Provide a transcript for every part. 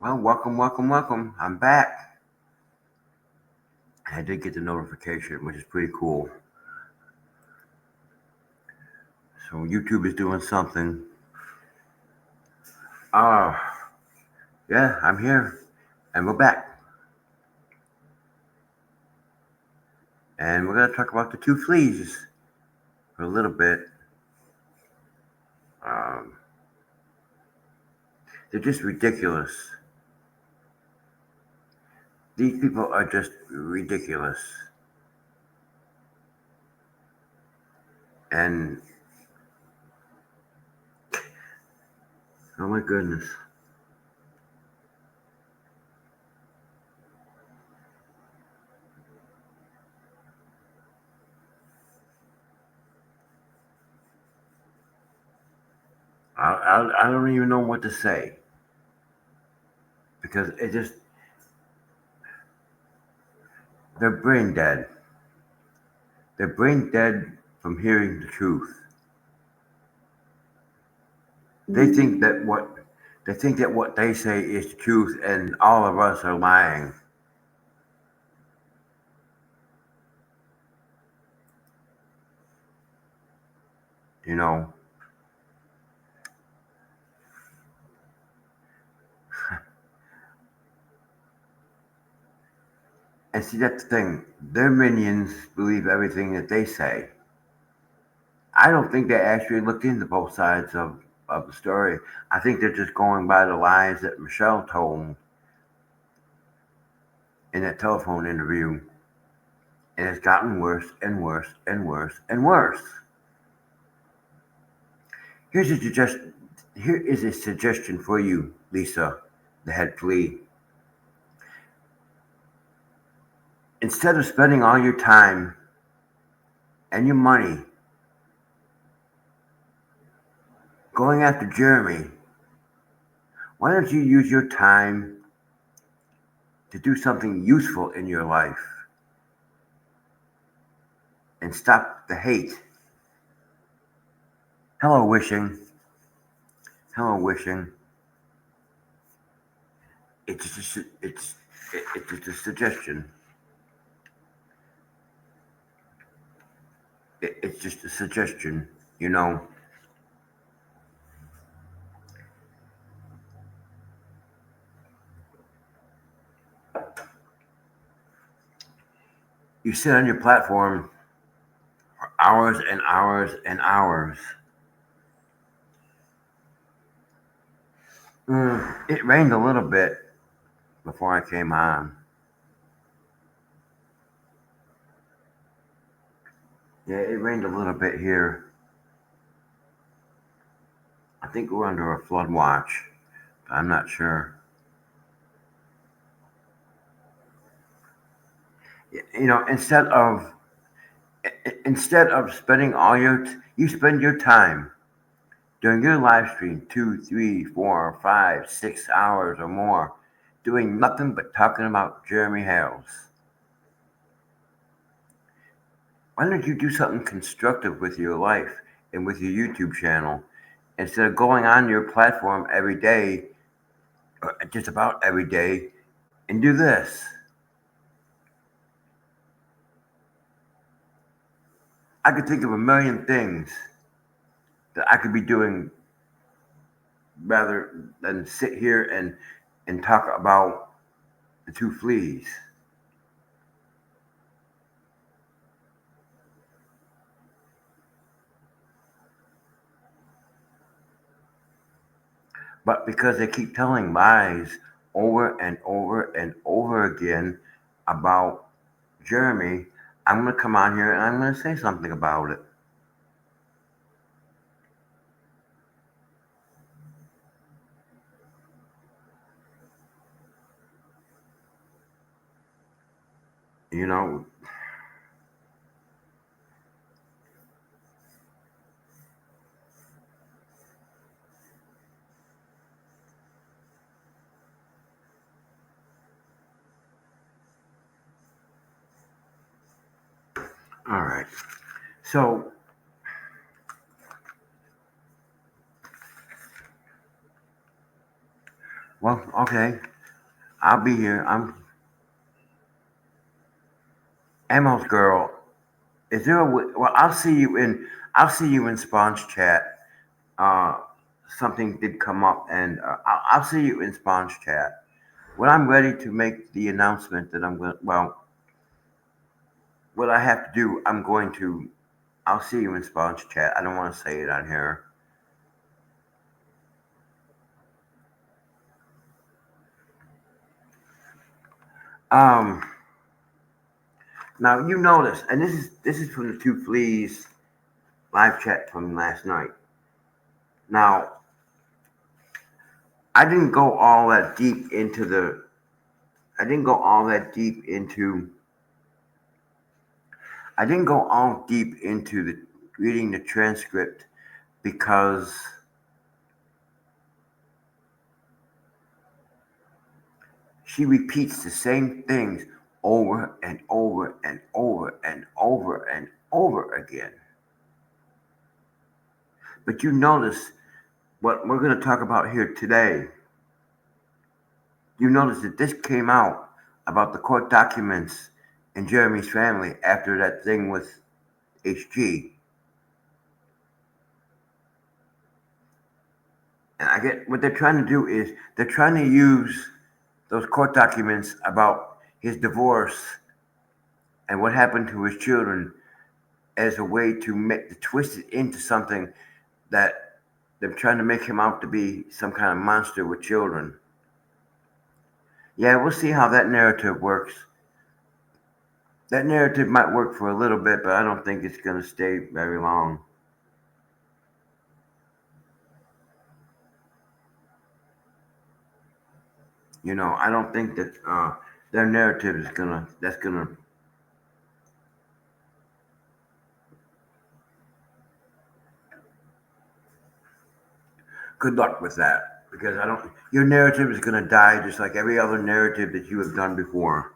Well, welcome, welcome, welcome. I'm back. I did get the notification, which is pretty cool. So YouTube is doing something. Uh, yeah, I'm here, and we're back, and we're gonna talk about the two fleas for a little bit. Um, they're just ridiculous. These people are just ridiculous, and oh my goodness. I don't even know what to say because it just they're brain dead. They're brain dead from hearing the truth. They think that what they say is the truth, and all of us are lying. You know, and see that's the thing. Their minions believe everything that they say. I don't think they actually looked into both sides of the story. I think they're just going by the lies that Michelle told in that telephone interview, and it's gotten worse and worse and worse and worse. Here's a suggestion. Here is a suggestion for you, Lisa, the head flea. Instead of spending all your time and your money going after Jeremy, why don't you use your time to do something useful in your life and stop the hate? Hello, wishing. Hello, wishing. It's just it's just a suggestion. It's just a suggestion. You know, you sit on your platform for hours and hours and hours. It rained a little bit before I came on. Yeah, it rained a little bit here. I think we're under a flood watch. I'm not sure. You know, instead of spending you spend your time during your live stream 2, 3, 4, 5, 6 hours or more doing nothing but talking about Jeremy Hales. Why don't you do something constructive with your life and with your YouTube channel instead of going on your platform every day, or just about every day, and do this? I could think of a million things that I could be doing rather than sit here and talk about the two fleas. But because they keep telling lies over and over and over again about Jeremy, I'm going to come on here and I'm going to say something about it. You know, all right. So, well, okay. I'll be here. I'm Emma's girl. Is there a well? I'll see you in Spawn's chat. Uh, Something did come up, and I'll see you in Spawn's chat when I'm ready to make the announcement that I'm going. Well, what I have to do, I'm going to. I'll see you in Spawn's chat. I don't want to say it on here. Um, Now you notice, and this is from the Two Fleas live chat from last night. Now I didn't go all that deep into the. I didn't go all that deep into. I didn't go all deep into the reading the transcript because she repeats the same things over and over and over and over and over again. But you notice what we're going to talk about here today. You notice that this came out about the court documents and Jeremy's family after that thing with HG. And I get what they're trying to do is they're trying to use those court documents about his divorce and what happened to his children as a way to make to twist it into something that they're trying to make him out to be some kind of monster with children. Yeah, we'll see how that narrative works. That narrative might work for a little bit, but I don't think it's going to stay very long. I don't think that their narrative is gonna. That's gonna. Good luck with that because I don't. Your narrative is gonna die just like every other narrative that you have done before.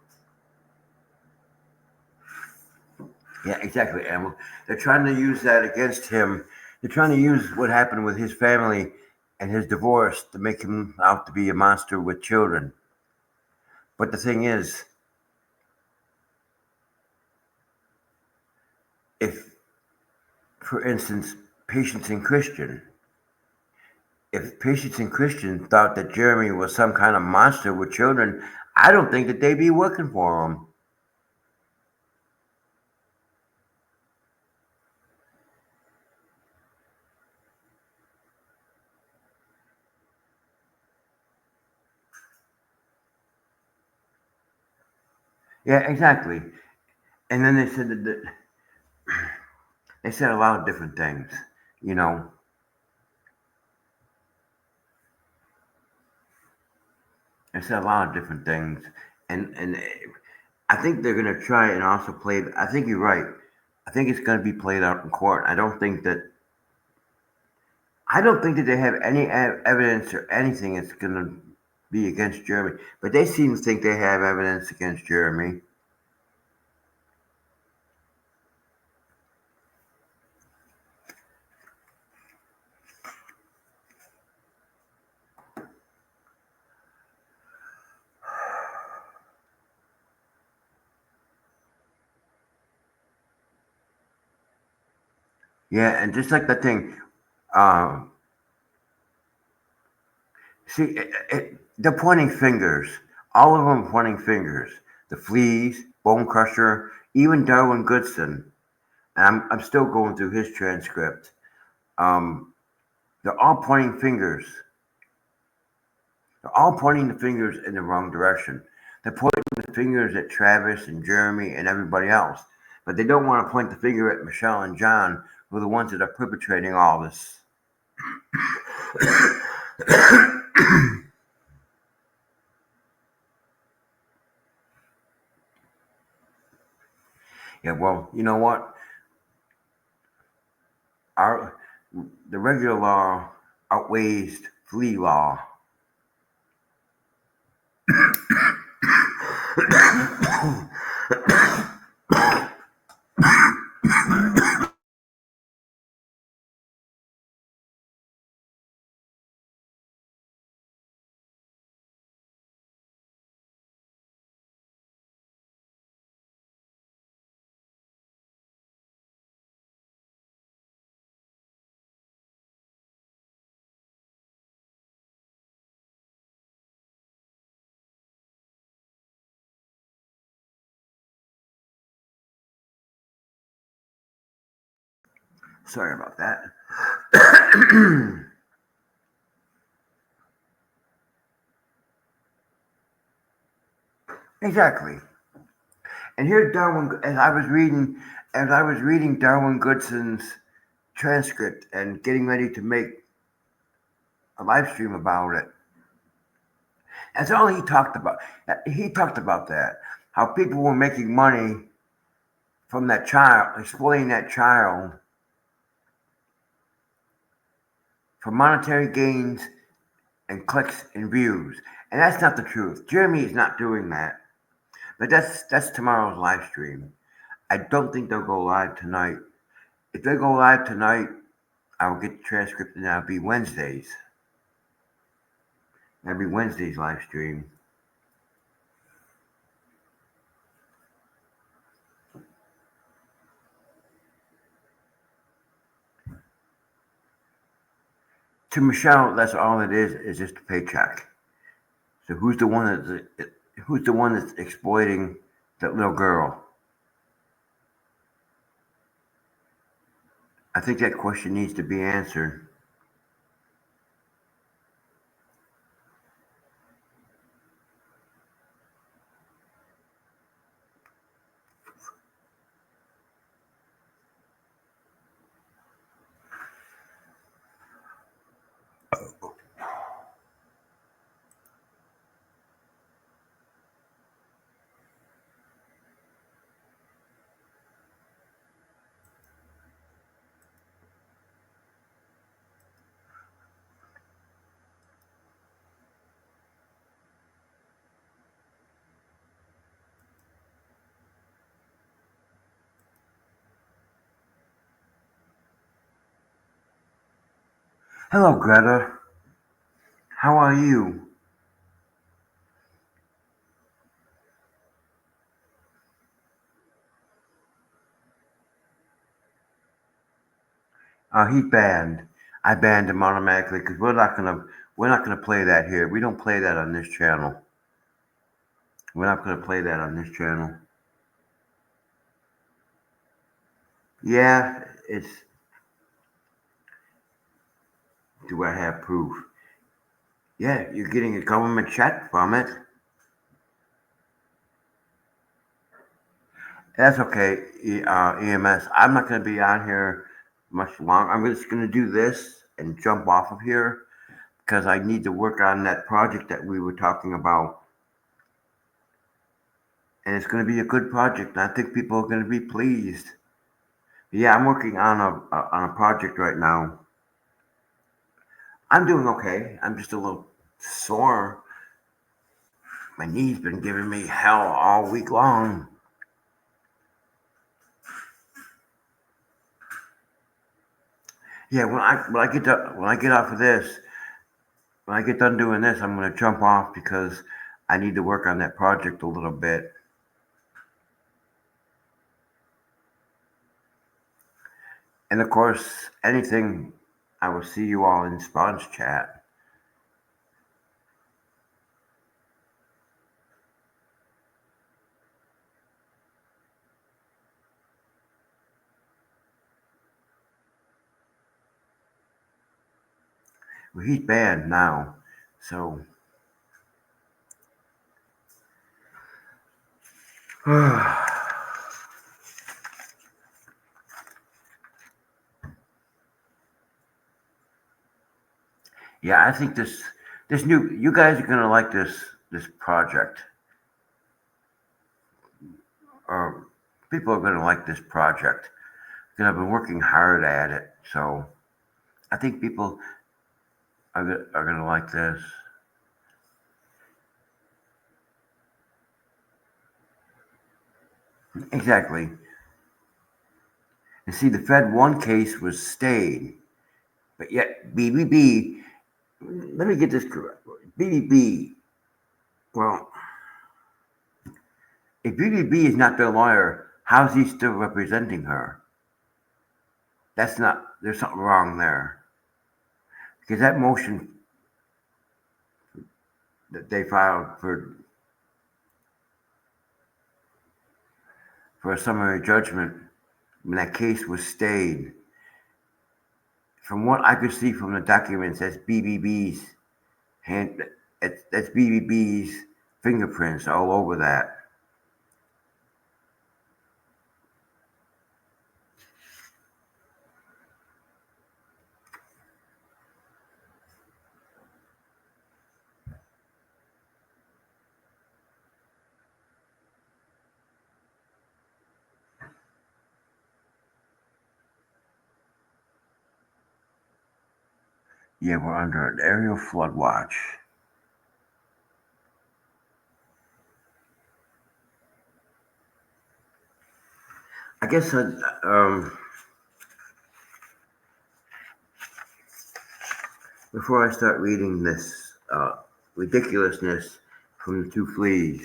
Yeah, exactly. And they're trying to use that against him. They're trying to use what happened with his family and his divorce to make him out to be a monster with children. But the thing is, if, for instance, Patience and Christian, if Patience and Christian thought that Jeremy was some kind of monster with children, I don't think that they'd be working for him. Yeah, exactly. And then they said that they said a lot of different things. You know, they said a lot of different things, and I think they're gonna try and also play. I think you're right. I think it's gonna be played out in court. I don't think that. I don't think that they have any evidence or anything that's gonna be against Jeremy. But they seem to think they have evidence against Jeremy. Yeah, and just like the thing, um, see, they're pointing fingers. All of them pointing fingers. The Fleas, Bone Crusher, even Darwin Goodson. And I'm still going through his transcript. Um, they're all pointing fingers. They're all pointing the fingers in the wrong direction. They're pointing the fingers at Travis and Jeremy and everybody else. But they don't want to point the finger at Michelle and John, who are the ones that are perpetrating all this. Yeah, well, you know what? Our the regular law outweighs flea law. Sorry about that. Exactly. And here, Darwin, as I was reading Darwin Goodson's transcript and getting ready to make a live stream about it, that's all he talked about. He talked about that, how people were making money from that child, exploiting that child for monetary gains and clicks and views. And that's not the truth. Jeremy is not doing that. But that's tomorrow's live stream. I don't think they'll go live tonight. If they go live tonight, I'll get the transcript and that'll be Wednesdays. That'll be Wednesday's live stream. To Michelle, that's all it is just a paycheck. So who's the one that's exploiting that little girl? I think that question needs to be answered. Hello, Greta. How are you? He banned. I banned him automatically because we're not gonna play that here. We don't play that on this channel. We're not gonna play that on this channel. Yeah, it's. Do I have proof? Yeah, you're getting a government check from it. That's okay, EMS. I'm not gonna be on here much longer. I'm just gonna do this and jump off of here because I need to work on that project that we were talking about. And it's going to be a good project. I think people are going to be pleased. Yeah, I'm working on a project right now. I'm doing okay. I'm just a little sore. My knee's been giving me hell all week long. Yeah, when I get off of this, when I get done doing this, I'm going to jump off because I need to work on that project a little bit. And of course, anything, I will see you all in Spawn's chat. Well, he's banned now, so. Yeah, I think this new you guys are gonna like this project. Or people are gonna like this project because I've been working hard at it. So I think people are gonna like this. Exactly. And see, the Fed One case was stayed, but yet BBB. Let me get this correct. BBB. Well, if BBB is not their lawyer, how's he still representing her? That's not. There's something wrong there because that motion that they filed for a summary judgment when that case was stayed. from what I could see from the documents, that's BBB's hand. That's BBB's fingerprints all over that. Yeah, we're under an aerial flood watch. I guess before I start reading this ridiculousness from the two fleas,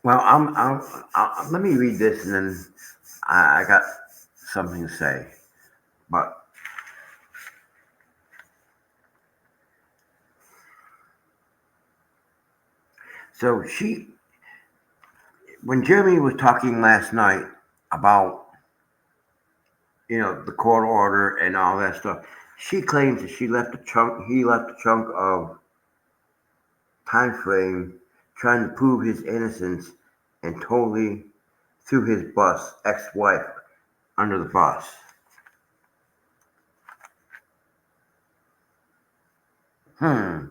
well, let me read this and then I got something to say. But so when Jeremy was talking last night about the court order and all that stuff, she claims that he left a chunk of time frame trying to prove his innocence and totally threw his ex-wife under the bus. Hmm.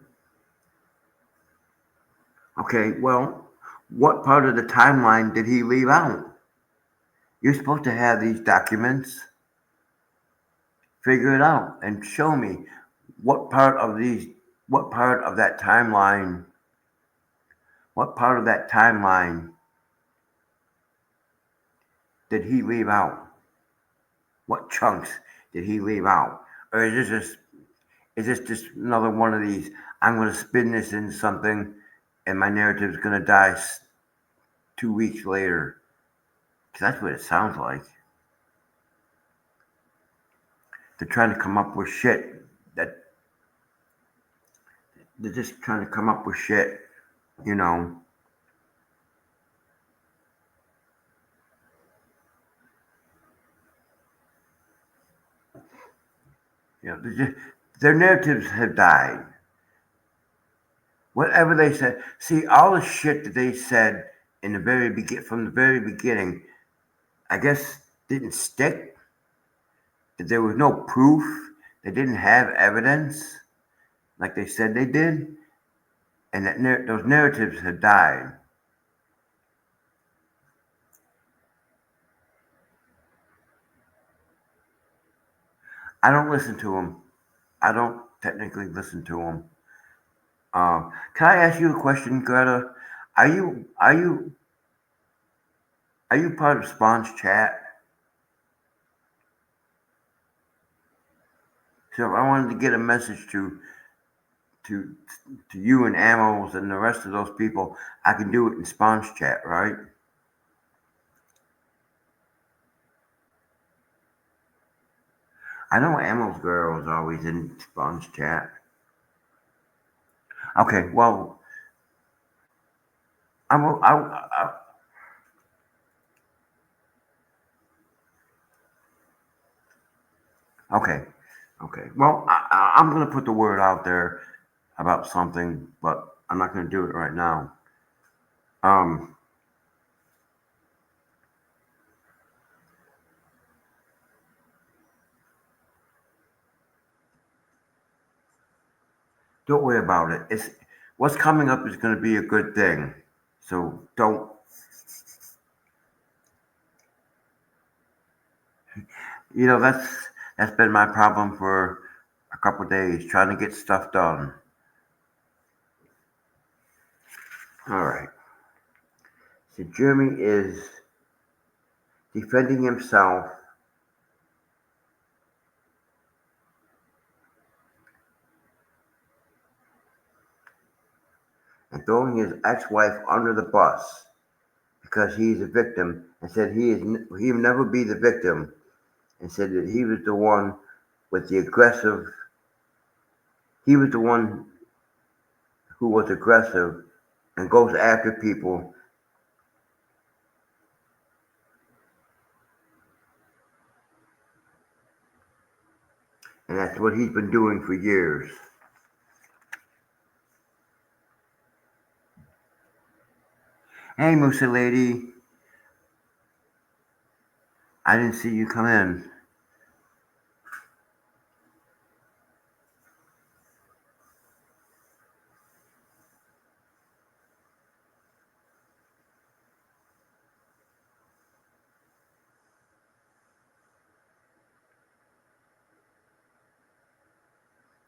Okay, well, what part of the timeline did he leave out? You're supposed to have these documents. Figure it out and show me what part of these, what part of that timeline, what part of that timeline did he leave out? What chunks did he leave out? Or is this just another one of these? I'm going to spin this into something, and my narrative is going to die 2 weeks later. Because that's what it sounds like. They're trying to come up with shit that they're just trying to come up with shit, you know. Their narratives have died. Whatever they said, see all the shit that they said from the very beginning, I guess didn't stick. That there was no proof. They didn't have evidence like they said they did, and those narratives have died. I don't listen to them. I don't technically listen to them. Can I ask you a question, Greta? Are you are you are you part of Spawn's chat? So if I wanted to get a message to to you and Amos and the rest of those people, I can do it in Spawn's chat, right? I know Amos girl is always in Spawn's chat. Okay, well, I okay, okay. Well, I'm gonna put the word out there about something, but I'm not gonna do it right now. Um, don't worry about it. It's what's coming up is gonna be a good thing. So don't. That's been my problem for a couple of days, trying to get stuff done. All right. So Jeremy is defending himself and throwing his ex-wife under the bus because he's a victim, and said he will never be the victim, and said that he was the one with the aggressive. He was the one who was aggressive and goes after people. And that's what he's been doing for years. Hey, Musa lady, I didn't see you come in.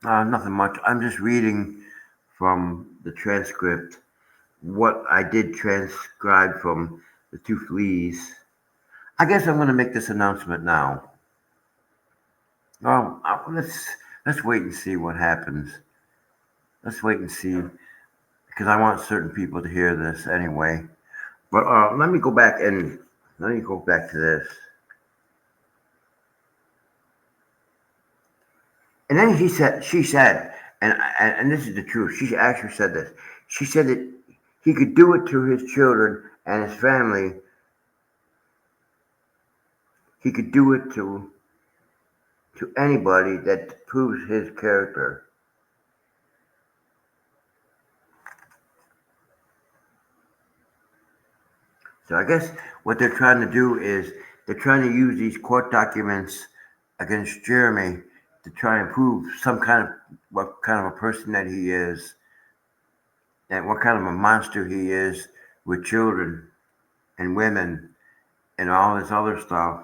Nothing much. I'm just reading from the transcript what I did transcribe from the two fleas. I guess I'm going to make this announcement now. Let's wait and see what happens. Let's wait and see because I want certain people to hear this anyway. But let me go back to this. And then she said, and this is the truth. She actually said this. She said that he could do it to his children and his family. He could do it to anybody that proves his character. So I guess what they're trying to do is they're trying to use these court documents against Jeremy to try and prove some kind of what kind of a person that he is and what kind of a monster he is with children and women and all this other stuff.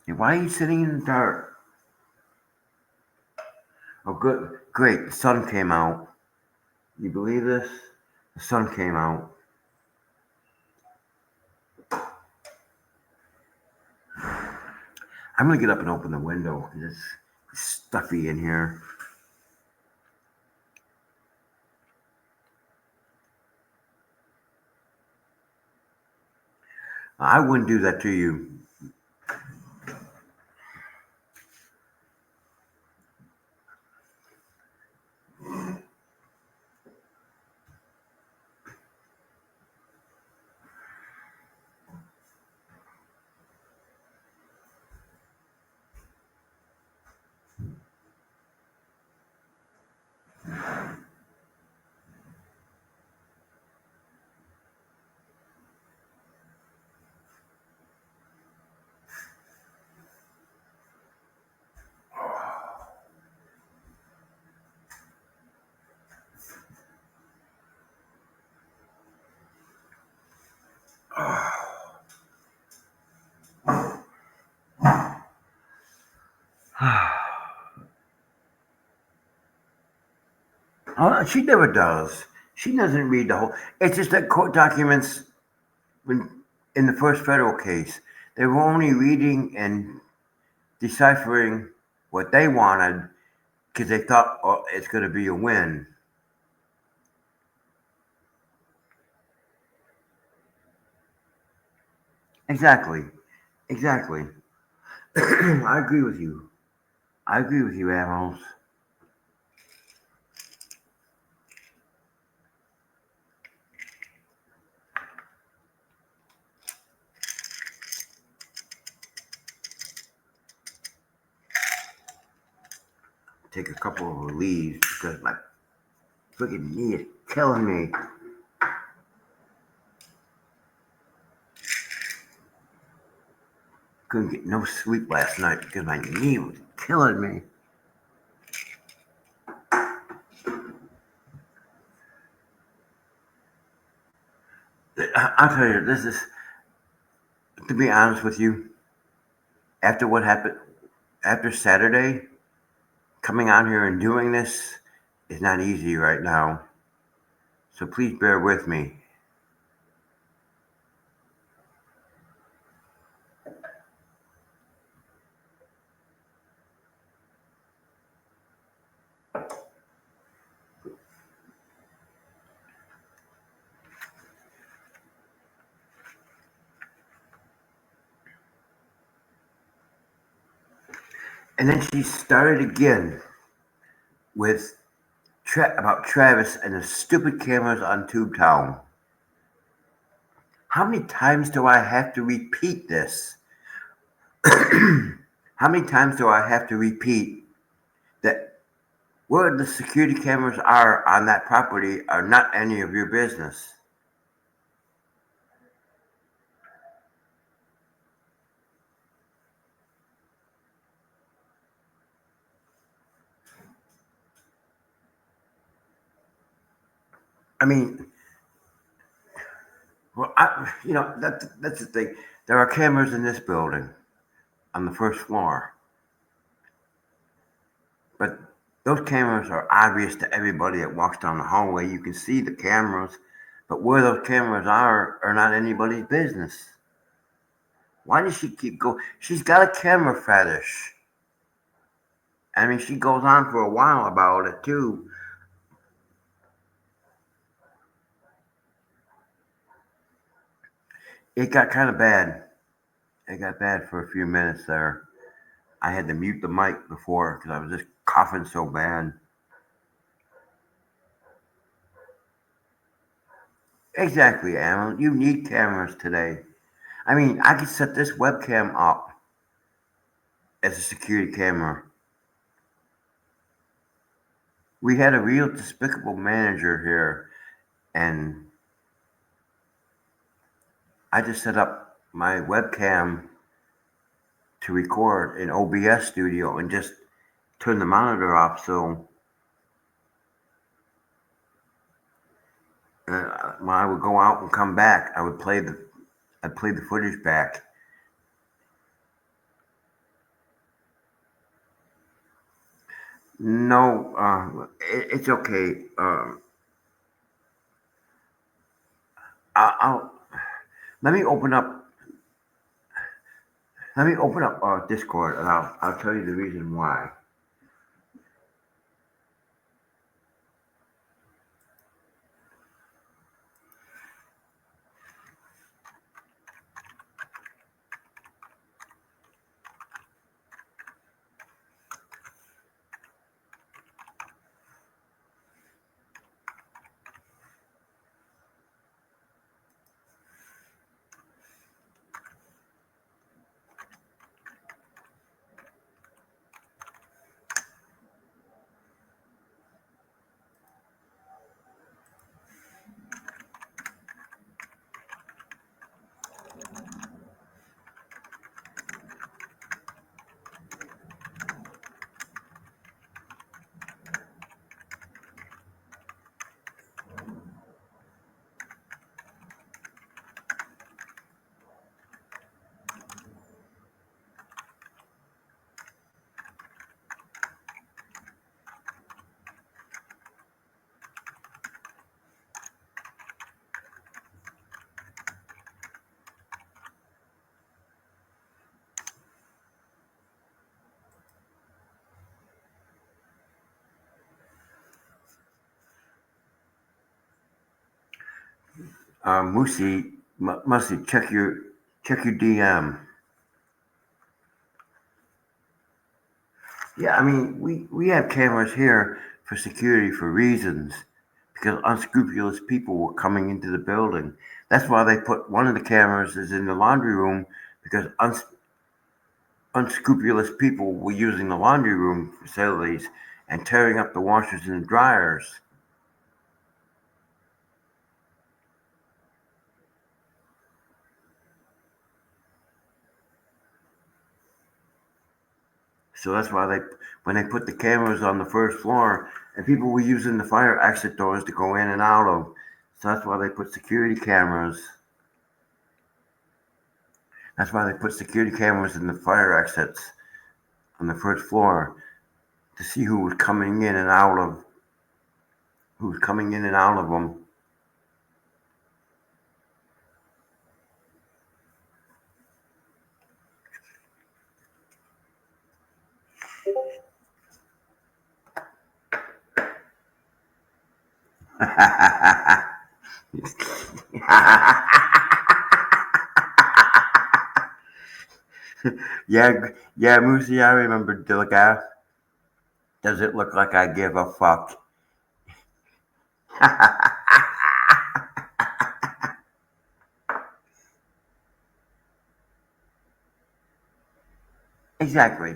And why are you sitting in the dark? Oh, good, great. The sun came out. You believe this? The sun came out. I'm gonna get up and open the window. It's stuffy in here. I wouldn't do that to you. Oh, she never does. She doesn't read the whole. It's just that court documents, when in the first federal case, they were only reading and deciphering what they wanted because they thought, oh, it's going to be a win. Exactly. Exactly. I agree with you. I agree with you, Amos. Take a couple of leaves because my freaking knee is killing me. Couldn't get no sleep last night because my knee was killing me. I'll tell you, this is, to be honest with you, after what happened, after Saturday, coming out here and doing this is not easy right now. So please bear with me. And then she started again with about Travis and the stupid cameras on Tubetown. How many times do I have to repeat this? How many times do I have to repeat that where the security cameras are on that property are not any of your business? I mean, well, that's the thing. There are cameras in this building on the first floor, but those cameras are obvious to everybody that walks down the hallway. You can see the cameras, but where those cameras are not anybody's business. Why does she keep going? She's got a camera fetish. I mean, she goes on for a while about it too. It got kind of bad. It got bad for a few minutes there. I had to mute the mic before because I was just coughing so bad. Exactly, Alan. You need cameras today. I mean, I could set this webcam up as a security camera. We had a real despicable manager here, and I just set up my webcam to record in OBS Studio and just turn the monitor off. So when I would go out and come back, I'd play the footage back. No, it's okay. I'll let me open up. Let me open up Discord, and I'll tell you the reason why. Musty, check your DM. Yeah, I mean, we have cameras here for security for reasons because unscrupulous people were coming into the building. That's why they put one of the cameras is in the laundry room because unscrupulous people were using the laundry room facilities and tearing up the washers and dryers. So that's why when they put the cameras on the first floor, and people were using the fire exit doors to go in and out of. So that's why they put security cameras. That's why they put security cameras in the fire exits on the first floor to see who was coming in and out of them. Yeah, yeah, Moosey, I remember Dilligaff. Does it look like I give a fuck? Exactly.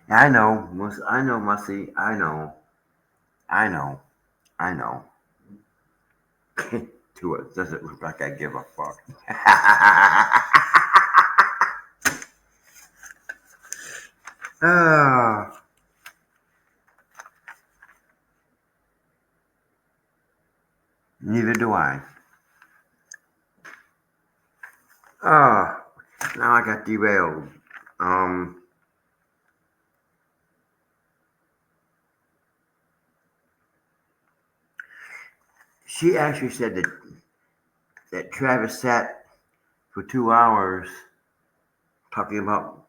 I know, I know, Mussy. I know. I know. I know. To it doesn't look like I give a fuck. Ah, neither do I. Ah, now I got derailed. Um, she actually said that Travis sat for 2 hours talking about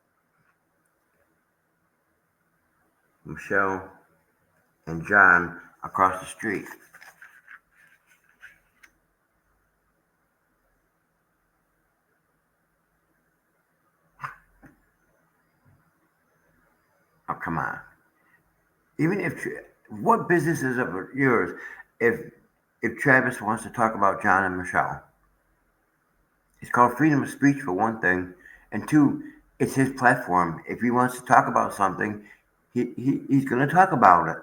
Michelle and John across the street. Oh, come on. Even if what business is it of yours if Travis wants to talk about John and Michelle? It's called freedom of speech for one thing, and two, it's his platform. If he wants to talk about something, he's going to talk about it.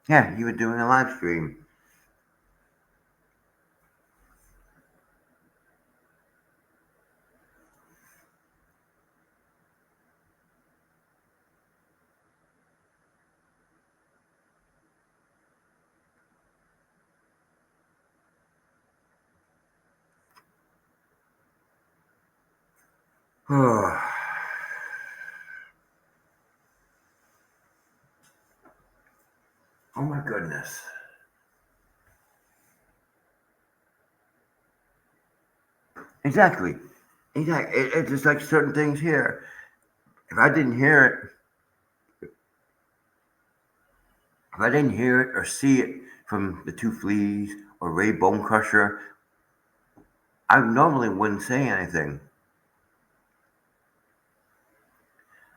Yeah, he was doing a live stream. Oh, oh my goodness. Exactly. Exactly. It's just like certain things here. If I didn't hear it, if I didn't hear it or see it from the Two Fleas or Ray Bonecrusher, I normally wouldn't say anything.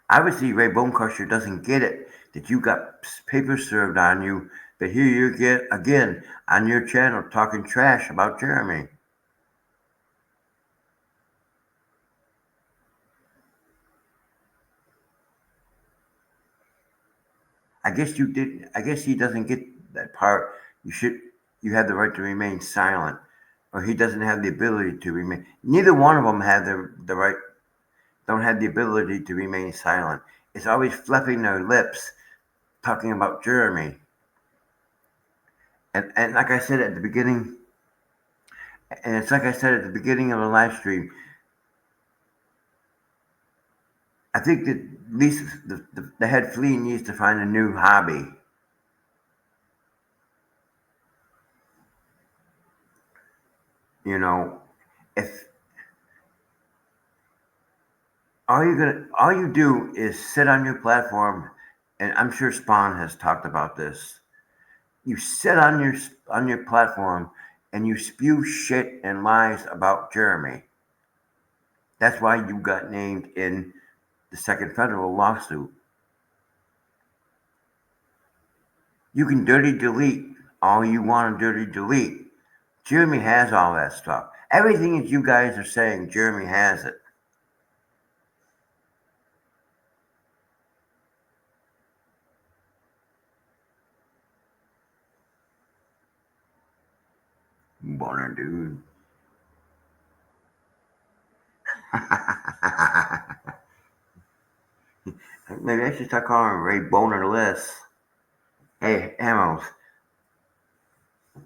Obviously, Ray Bonecrusher doesn't get it that you got papers served on you, but here you get again on your channel talking trash about Jeremy. I guess you did. I guess he doesn't get that part. You should. You have the right to remain silent, or he doesn't have the ability to remain. Neither one of them have the right. Don't have the ability to remain silent. It's always fluffing their lips, talking about Jeremy. And like I said at the beginning, and it's like I said at the beginning of the live stream. I think that at least the head flea needs to find a new hobby. You know, if all you do is sit on your platform, and I'm sure Spawn has talked about this. You sit on your platform and you spew shit and lies about Jeremy. That's why you got named in the second federal lawsuit. You can dirty delete all you want to dirty delete. Jeremy has all that stuff. Everything that you guys are saying, Jeremy has it. Boner dude. Maybe I should start calling him Ray Bonerless. Hey, Amos,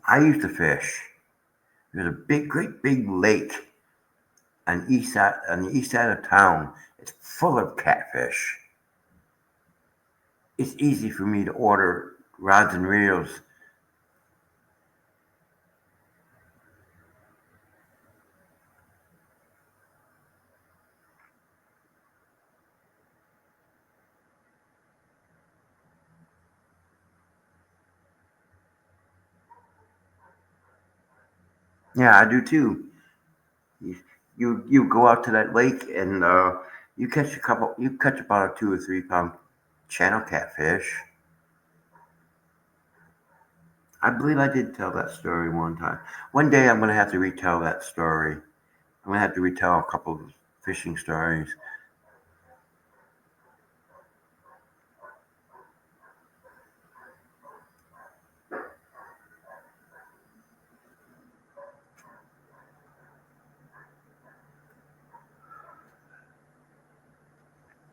I used to fish. There's a great big lake on the east side of town. It's full of catfish. It's easy for me to order rods and reels. Yeah, I do too. You you go out to that lake and you catch about a 2 or 3 pound channel catfish. I believe I did tell that story one time. One day I'm gonna have to retell that story. I'm gonna have to retell a couple of fishing stories.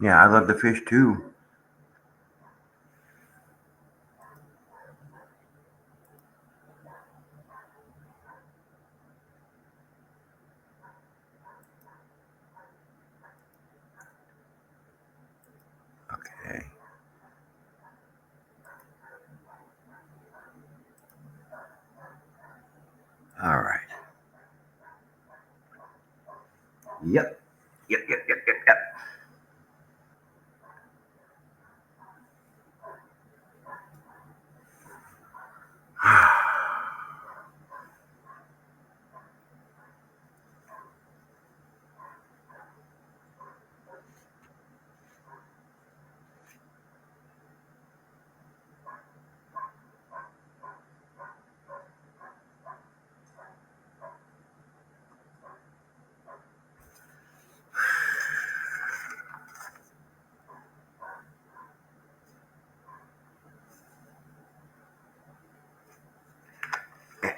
Yeah, I love the fish too. Okay. All right. Yep. Yep. Yep. Yep. Yep. Yep.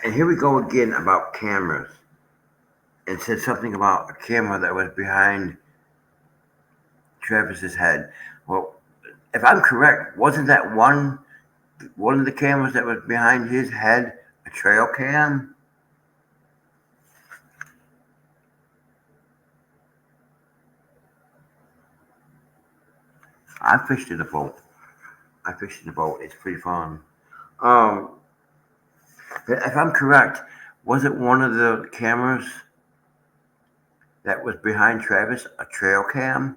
And here we go again about cameras. And said something about a camera that was behind Travis's head. Well, if I'm correct, wasn't that one of the cameras that was behind his head a trail cam? I fished in a boat. I fished in a boat. It's pretty fun. Um, if I'm correct, was it one of the cameras that was behind Travis a trail cam?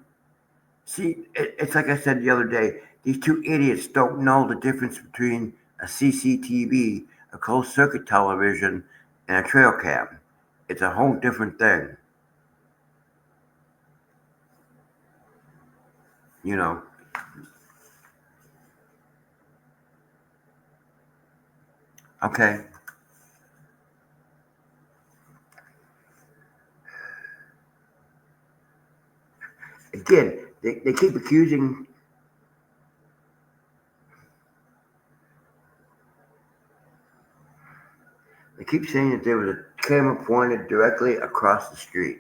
See, it's like I said the other day. These two idiots don't know the difference between a CCTV, a closed circuit television, and a trail cam. It's a whole different thing, you know. Okay. Again, they keep accusing, they keep saying that there was a camera pointed directly across the street.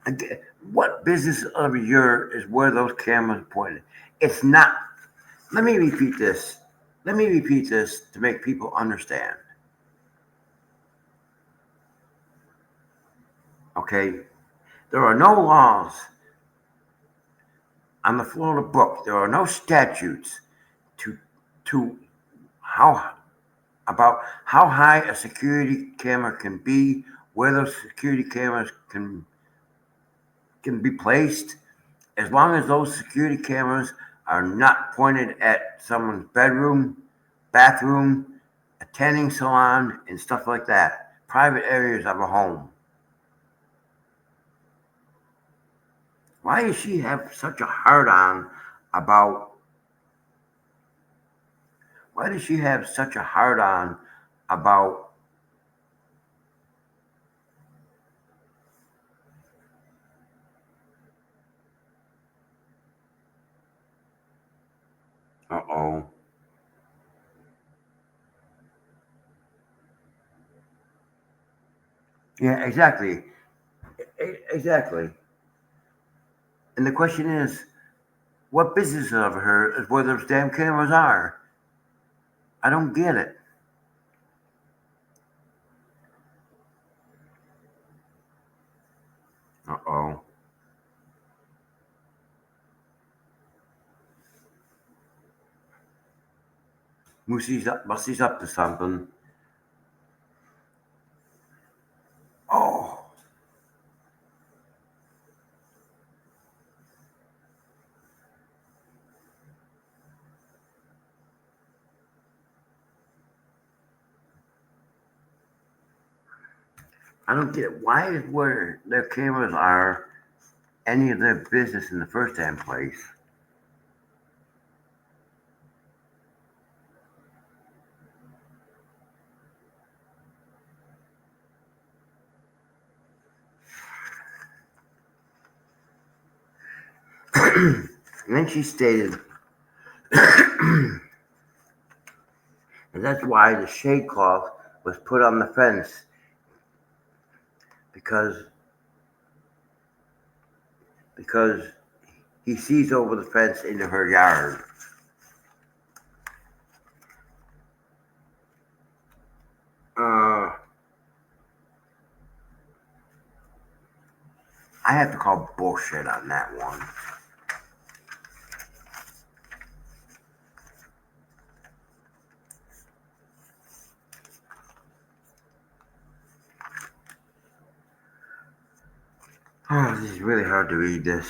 Again, what business of yours is where those cameras pointed? It's not. Let me repeat this. Let me repeat this to make people understand. Okay, there are no laws on the Florida book. There are no statutes to to how about how high a security camera can be, where those security cameras can be placed, as long as those security cameras are not pointed at someone's bedroom, bathroom, a tanning salon, and stuff like that. Private areas of a home. Why does she have such a hard on about why does she have such a hard on about uh oh. Yeah, exactly. Exactly. And the question is, what business of her is where those damn cameras are? I don't get it. Uh oh. Musie's up to something. Oh, I don't get why is where their cameras are any of their business in the first damn place. And then she stated, and that's why the shade cloth was put on the fence because because he sees over the fence into her yard. Uh, I have to call bullshit on that one. Oh, this is really hard to read this.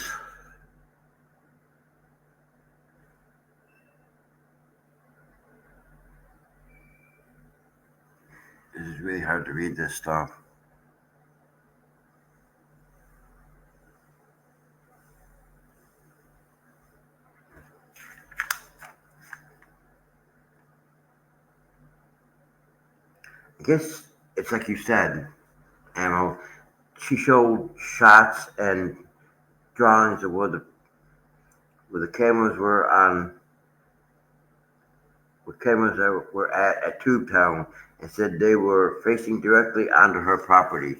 This is really hard to read this stuff. I guess it's like you said, Ammo. She showed shots and drawings of where the cameras were on, where cameras that were at Tubetown, and said they were facing directly onto her property.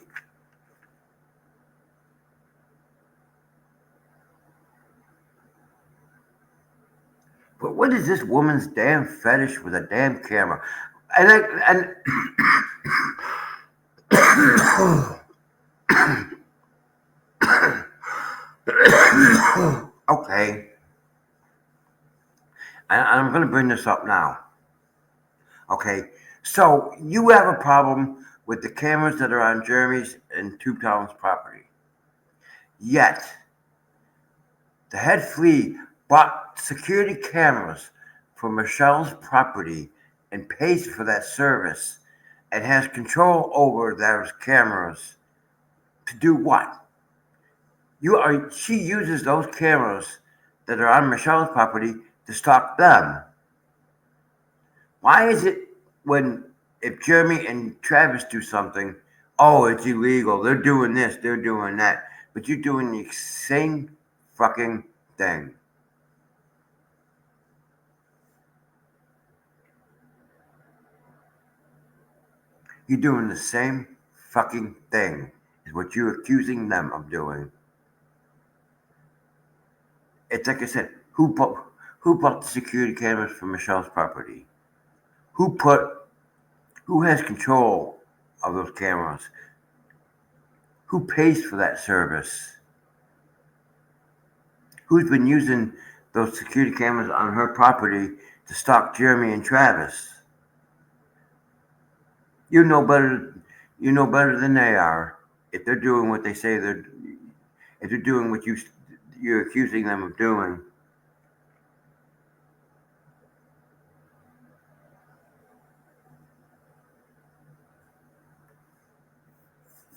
But what is this woman's damn fetish with a damn camera? Okay, I'm going to bring this up now. Okay, so you have a problem with the cameras that are on Jeremy's and Tubetown's property. Yet, the head flea bought security cameras for Michelle's property and pays for that service and has control over those cameras to do what? She uses those cameras that are on Michelle's property to stalk them. Why is it when if Jeremy and Travis do something, oh, it's illegal, they're doing this, they're doing that, but you're doing the same fucking thing. You're doing the same fucking thing is what you're accusing them of doing. It's like I said, who bought the security cameras for Michelle's property? Who put who has control of those cameras? Who pays for that service? Who's been using those security cameras on her property to stalk Jeremy and Travis? You know better. You know better than they are. If they're doing what they say if they're doing what you're accusing them of doing,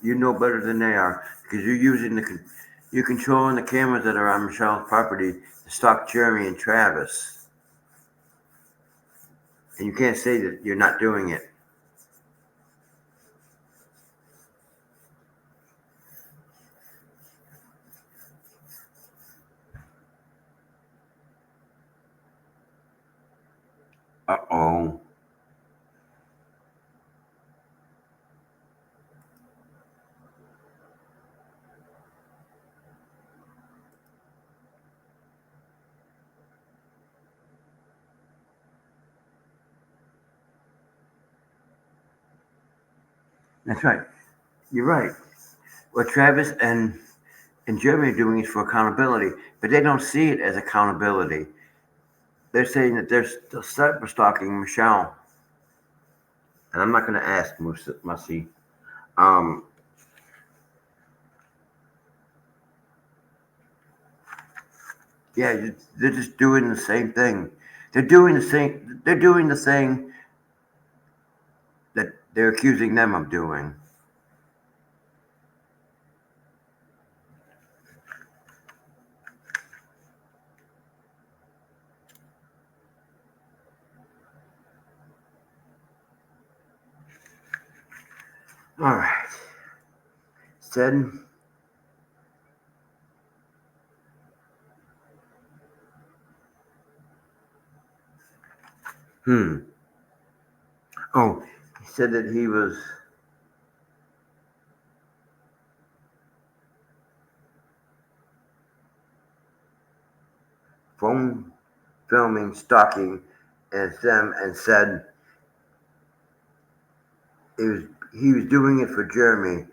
you know better than they are because you're controlling the cameras that are on Michelle's property to stalk Jeremy and Travis, and you can't say that you're not doing it. Uh-oh. That's right. You're right. What Travis and Jeremy are doing is for accountability, but they don't see it as accountability. They're saying that they're still cyber stalking Michelle, and I'm not going to ask Mussy. Um, yeah, they're just doing the same thing. They're doing the same. They're doing the thing that they're accusing them of doing. All right. Said, oh, he said that he was phone filming, stalking, and them, and said he was he was doing it for Jeremy.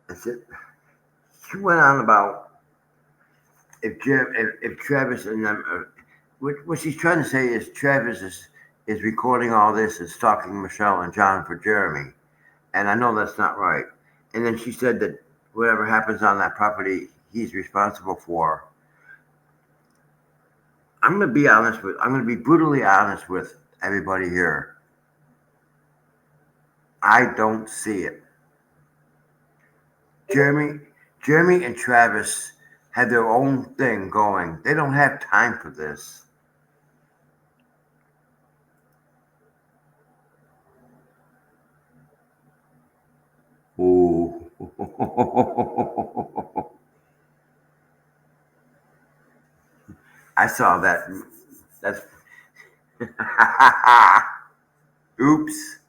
And said, she went on about if Travis and them, what she's trying to say is Travis is recording all this and stalking Michelle and John for Jeremy, and I know that's not right. And then she said that whatever happens on that property, he's responsible for. I'm gonna be brutally honest with everybody here. I don't see it. Jeremy, Jeremy and Travis had their own thing going. They don't have time for this. Ooh. I saw that. That's oops.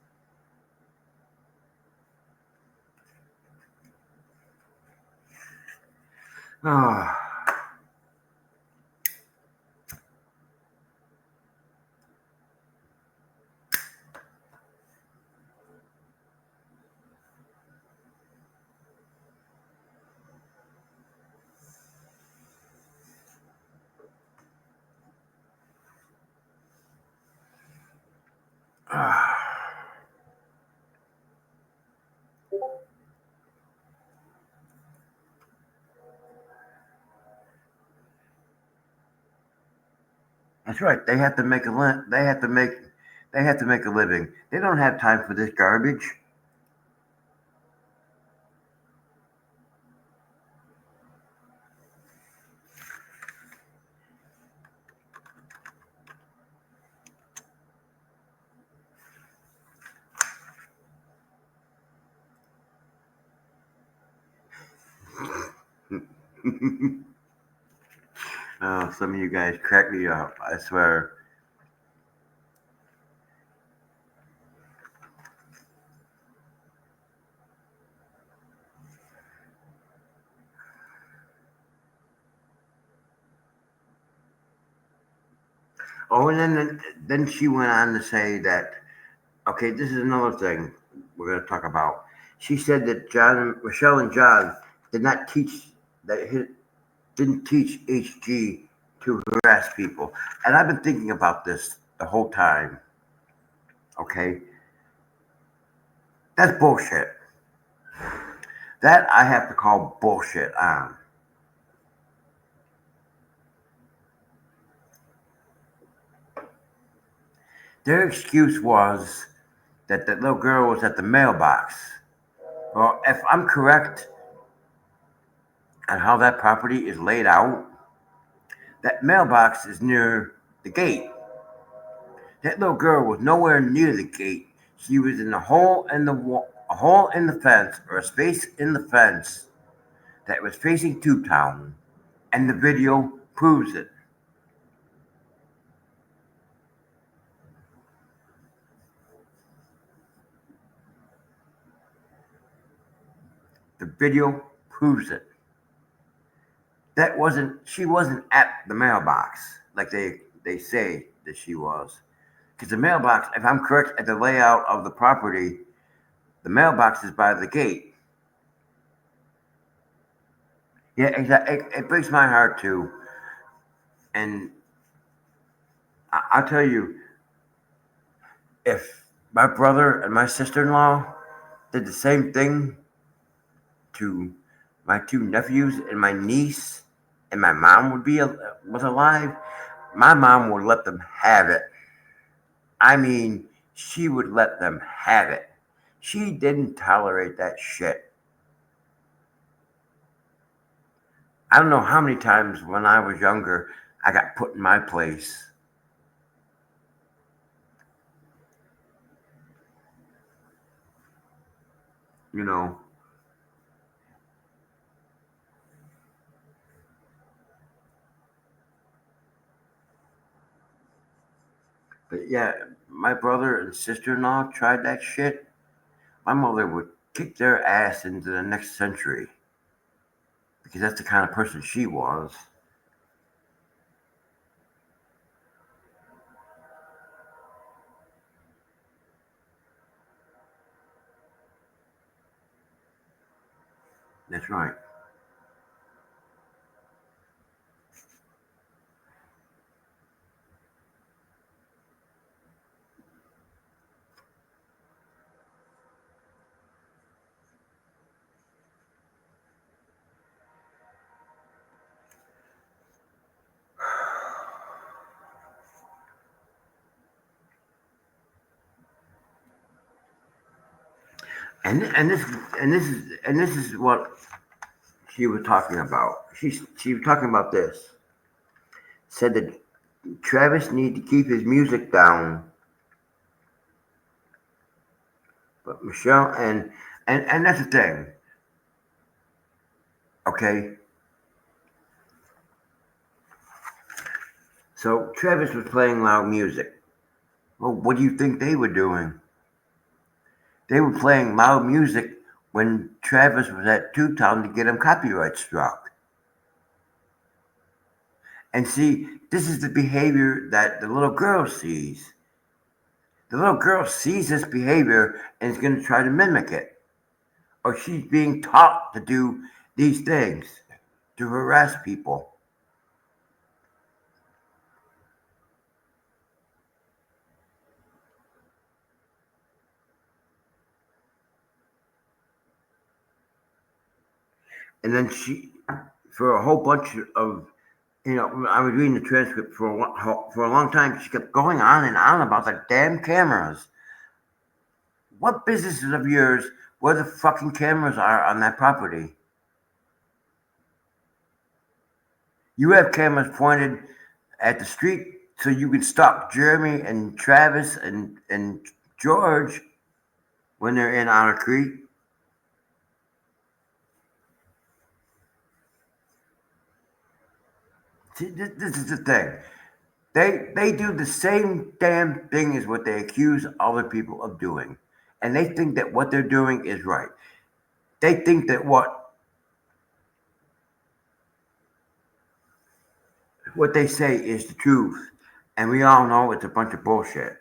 Oh, that's right. They have to make a they have to make a living. They don't have time for this garbage. Oh, some of you guys crack me up. I swear. Oh, and then she went on to say that okay, this is another thing we're going to talk about. She said that Michelle and John did not teach that he didn't teach HG to harass people, and I've been thinking about this the whole time. Okay, that's bullshit. That I have to call bullshit on. Their excuse was that the little girl was at the mailbox. Well, if I'm correct on how that property is laid out, that mailbox is near the gate. That little girl was nowhere near the gate. She was in a hole in the fence, or a space in the fence that was facing Tubetown, and the video proves it. The video proves it. That wasn't She wasn't at the mailbox like they say that she was. Because the mailbox, if I'm correct at the layout of the property, the mailbox is by the gate. Yeah, exactly. It breaks my heart too. And I'll tell you, if my brother and my sister-in-law did the same thing to my two nephews and my niece, and my mom was alive, my mom would let them have it. I mean, she would let them have it. She didn't tolerate that shit. I don't know how many times when I was younger I got put in my place. You know, but yeah, my brother and sister-in-law tried that shit. My mother would kick their ass into the next century because that's the kind of person she was. That's right. And and this and this is what she was talking about. She was talking about this. Said that Travis need to keep his music down, but Michelle and that's the thing. Okay, so Travis was playing loud music. Well, what do you think they were doing? They were playing loud music when Travis was at Two Town to get him copyright struck. And see, this is the behavior that the little girl sees. The little girl sees this behavior and is going to try to mimic it. Or she's being taught to do these things to harass people. And then for a whole bunch of, I was reading the transcript for a long time. She kept going on and on about the damn cameras. What business is of yours where the fucking cameras are on that property? You have cameras pointed at the street so you can stop Jeremy and Travis and George when they're in Otter Creek. See, this is the thing. They do the same damn thing as what they accuse other people of doing, and they think that what they're doing is right. They think that what they say is the truth, and we all know it's a bunch of bullshit.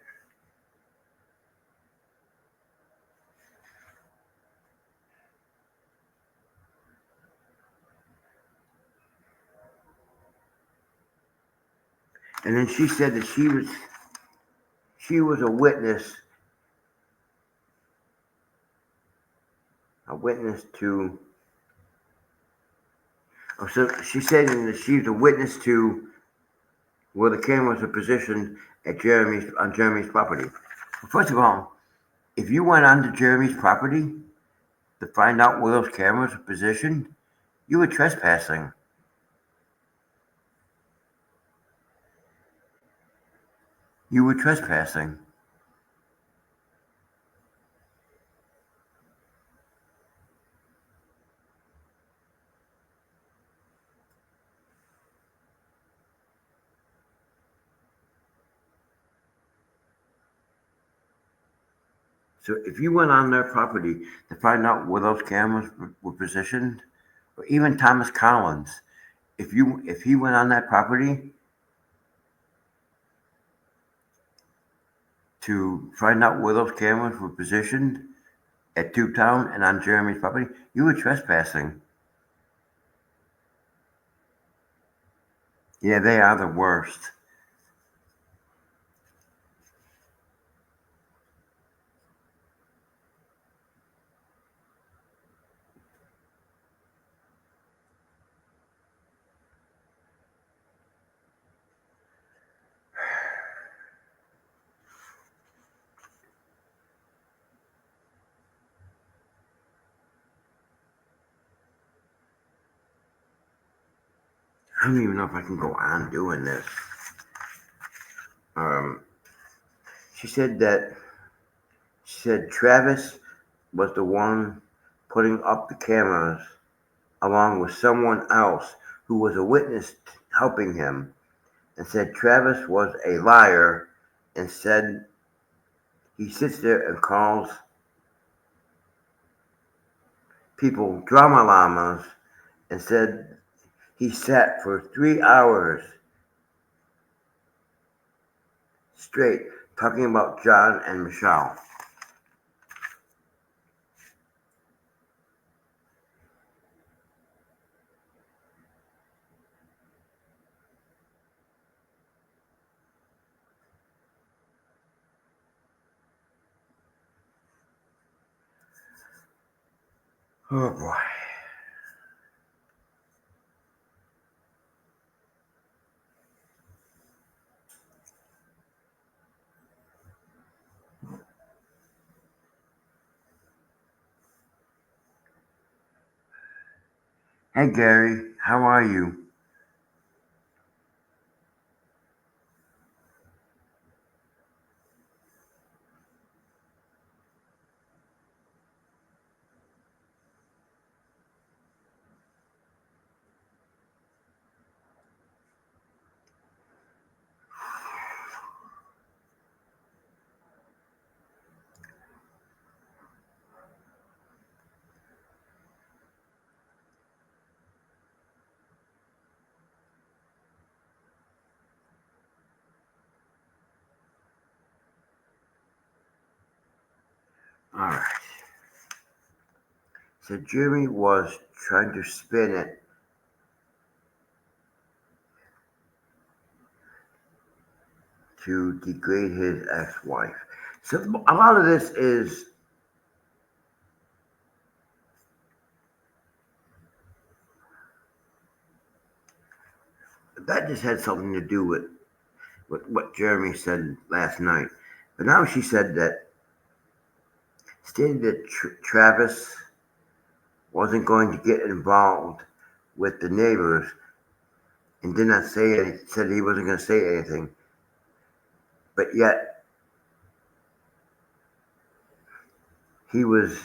And then she said that she was a witness to. Oh, so she said that she's a witness to where the cameras are positioned at Jeremy's property. Well, first of all, if you went onto Jeremy's property to find out where those cameras are positioned, you were trespassing. You were trespassing. So if you went on their property to find out where those cameras were positioned, or even Thomas Collins, if he went on that property to find out where those cameras were positioned at Tubetown and on Jeremy's property, you were trespassing. Yeah, they are the worst. don't even know if I can go on doing this. Um, she said that she said Travis was the one putting up the cameras along with someone else who was a witness helping him, and said Travis was a liar, and said he sits there and calls people drama llamas, and said he sat for 3 hours straight talking about John and Michelle. Oh boy. Hey Gary, how are you? Alright. So Jeremy was trying to spin it to degrade his ex-wife. So a lot of this is that just had something to do with what Jeremy said last night. But now she said that stated that Travis wasn't going to get involved with the neighbors and did not say said he wasn't going to say anything. But yet he was,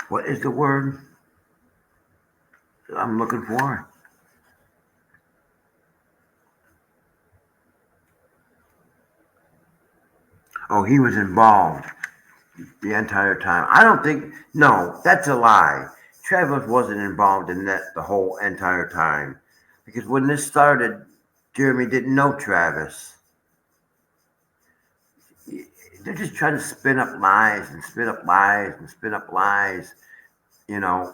what is the word I'm looking for? Oh, he was involved the entire time. I don't think, no, that's a lie. Travis wasn't involved in that the whole entire time. Because when this started, Jeremy didn't know Travis. They're just trying to spin up lies and spin up lies and spin up lies, you know.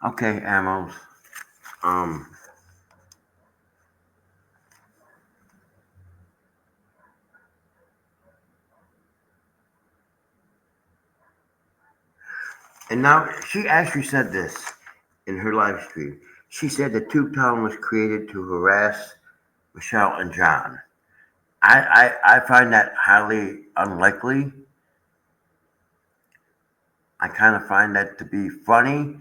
Okay, Amos. Um, and now she actually said this in her live stream. She said the Tube Town was created to harass Michelle and John. I find that highly unlikely. I kind of find that to be funny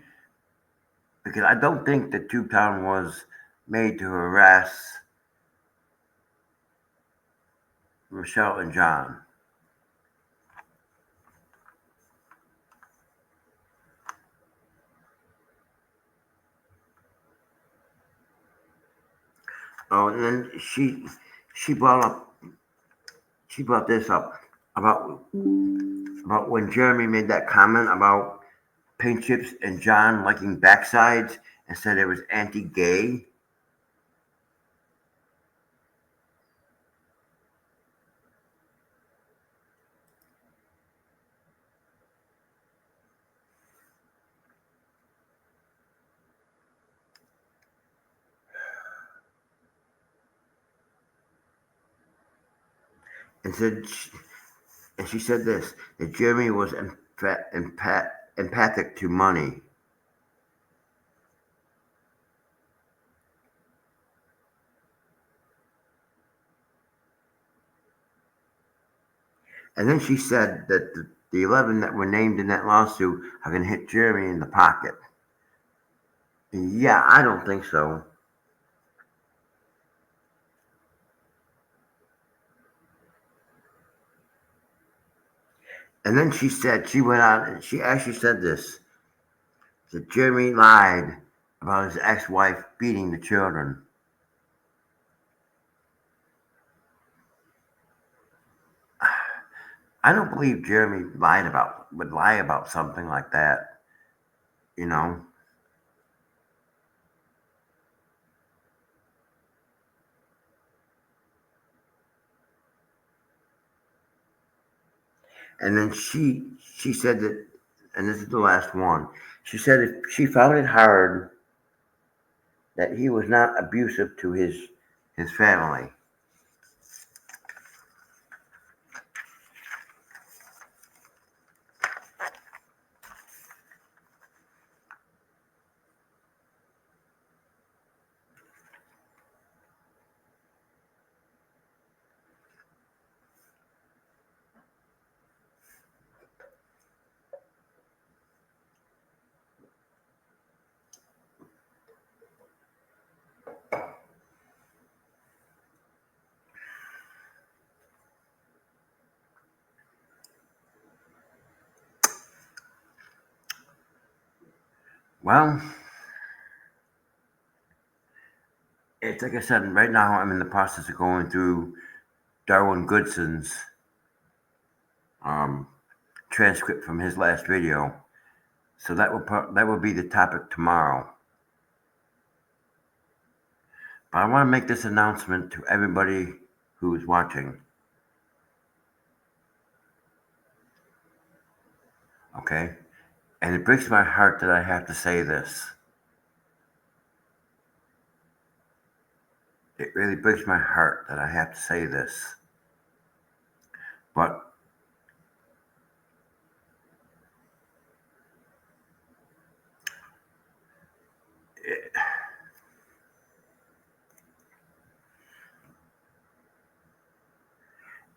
because I don't think the Tube Town was made to harass Michelle and John. Oh, and then she brought up she brought this up about about when Jeremy made that comment about Paint Chips and John liking backsides and said it was anti-gay. And said and she said this that Jeremy was empathic to money. And then she said that the 11 that were named in that lawsuit are going to hit Jeremy in the pocket. Yeah, I don't think so. And then she went on, and she actually said this, that Jeremy lied about his ex-wife beating the children. I don't believe Jeremy would lie about something like that, you know. And then she said that, and this is the last one. She said if she found it hard that he was not abusive to his family. Well, it's like I said. Right now, I'm in the process of going through Darwin Goodson's um, transcript from his last video. So that will be the topic tomorrow. But I want to make this announcement to everybody who is watching. Okay, and it breaks my heart that I have to say this. It really breaks my heart that I have to say this. But it,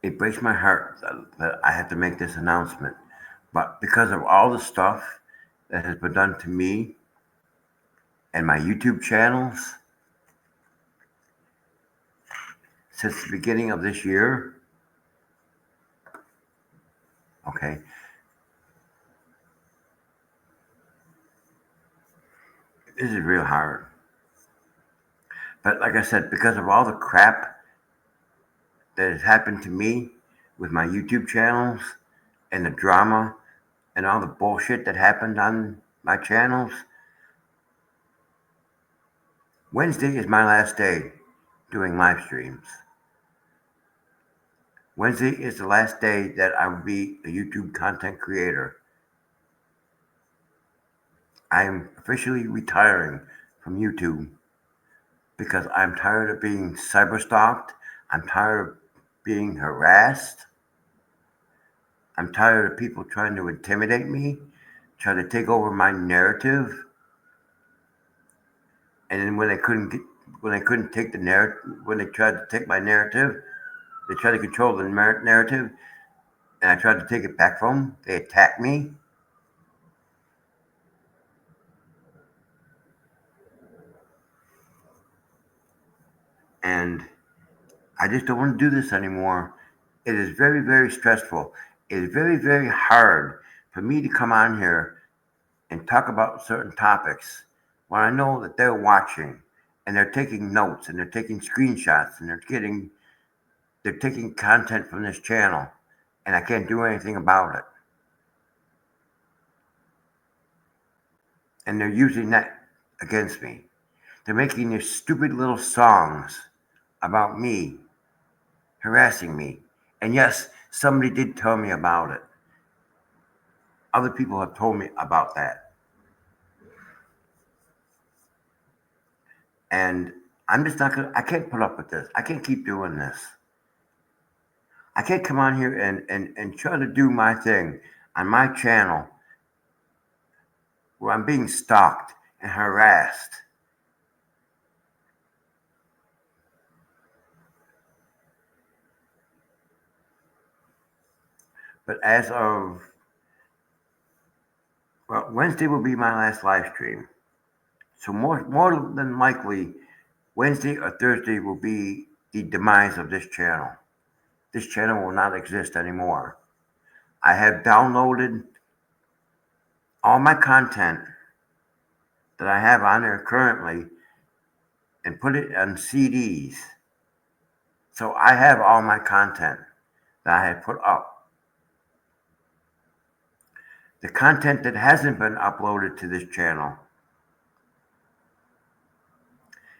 it breaks my heart that I have to make this announcement. But because of all the stuff that has been done to me and my YouTube channels since the beginning of this year, okay, this is real hard. But like I said, because of all the crap that has happened to me with my YouTube channels and the drama and all the bullshit that happened on my channels, Wednesday is my last day doing live streams. Wednesday is the last day that I will be a YouTube content creator. I am officially retiring from YouTube because I'm tired of being cyberstalked. I'm tired of being harassed. I'm tired of people trying to intimidate me, trying to take over my narrative. And then when they couldn't take the narrative, when they tried to take my narrative, they tried to control the narrative, and I tried to take it back from them. They attacked me. And I just don't want to do this anymore. It is very, very stressful. It is very, very hard for me to come on here and talk about certain topics when I know that they're watching and they're taking notes and they're taking screenshots and they're taking content from this channel and I can't do anything about it. And they're using that against me. They're making these stupid little songs about me, harassing me. And yes, somebody did tell me about it. Other people have told me about that. And I'm just not gonna, I can't put up with this. I can't keep doing this. I can't come on here and try to do my thing on my channel where I'm being stalked and harassed. But as of, well, Wednesday will be my last live stream. So more than likely, Wednesday or Thursday will be the demise of this channel. This channel will not exist anymore. I have downloaded all my content that I have on there currently and put it on CDs. So I have all my content that I have put up. The content that hasn't been uploaded to this channel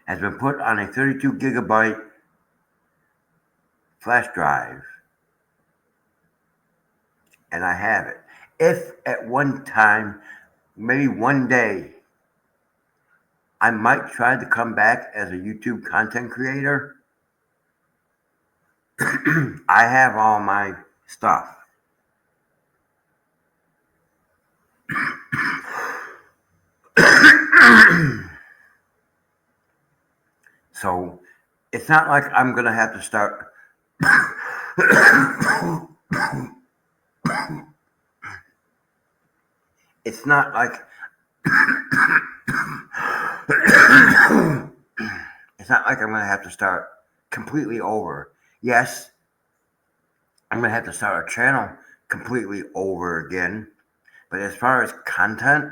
has been put on a 32 gigabyte flash drive, and I have it. If at one time, maybe one day, I might try to come back as a YouTube content creator, I have all my stuff. So it's not like I'm going to have to start. It's not like it's not like I'm going to have to start completely over. Yes, I'm going to have to start a channel completely over again. But as far as content,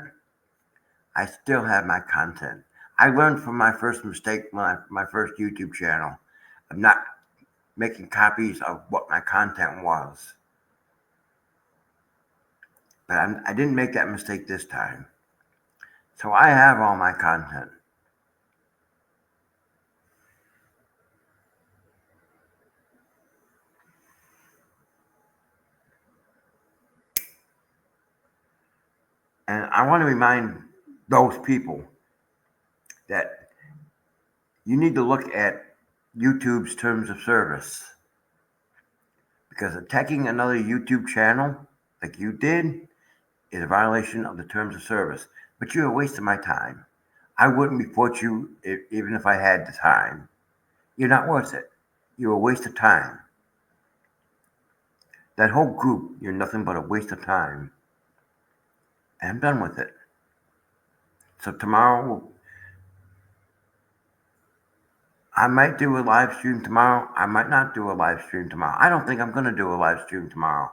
I still have my content. I learned from my first mistake when my first YouTube channel of not making copies of what my content was. But I didn't make that mistake this time. So I have all my content. And I want to remind those people that you need to look at YouTube's terms of service. Because attacking another YouTube channel like you did is a violation of the terms of service. But you're a waste of my time. I wouldn't report you even if I had the time. You're not worth it. You're a waste of time. That whole group, you're nothing but a waste of time. And I'm done with it. So tomorrow, I might do a live stream tomorrow. I might not do a live stream tomorrow. I don't think I'm going to do a live stream tomorrow.